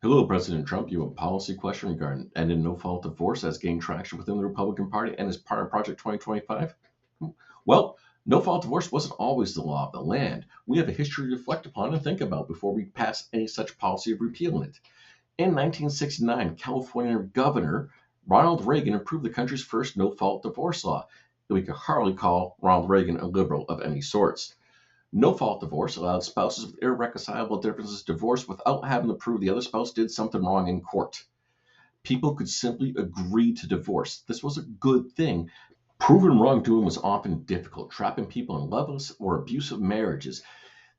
Hello, President Trump. You have a policy question regarding ending no-fault divorce has gained traction within the Republican Party and is part of Project 2025. Well, no-fault divorce wasn't always the law of the land. We have a history to reflect upon and think about before we pass any such policy of repealing it. In 1969, California Governor Ronald Reagan approved the country's first no-fault divorce law. We could hardly call Ronald Reagan a liberal of any sorts. No-fault divorce allowed spouses with irreconcilable differences to divorce without having to prove the other spouse did something wrong in court. People could simply agree to divorce. This was a good thing. Proven wrongdoing was often difficult, trapping people in loveless or abusive marriages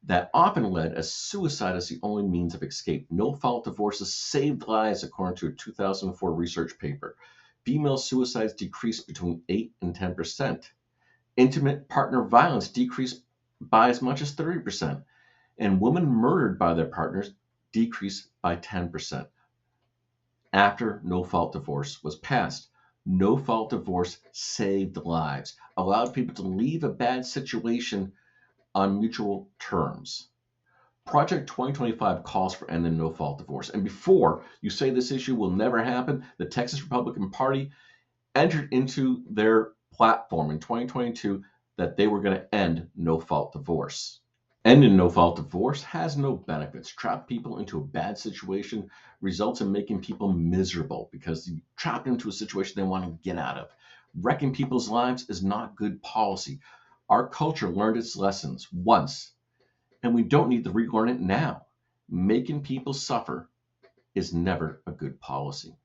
that often led as suicide as the only means of escape. No-fault divorces saved lives, according to a 2004 research paper. Female suicides decreased between 8 and 10%. Intimate partner violence decreased by as much as 30%, and women murdered by their partners decreased by 10%. After no-fault divorce was passed, no-fault divorce saved lives, allowed people to leave a bad situation on mutual terms. Project 2025 calls for ending no-fault divorce. And before you say this issue will never happen, the Texas Republican Party entered into their platform in 2022 that they were going to end no-fault divorce. Ending no-fault divorce has no benefits. Trap people into a bad situation results in making people miserable because you trapped into a situation they want to get out of. Wrecking people's lives is not good policy. Our culture learned its lessons once, and we don't need to relearn it now. Making people suffer is never a good policy.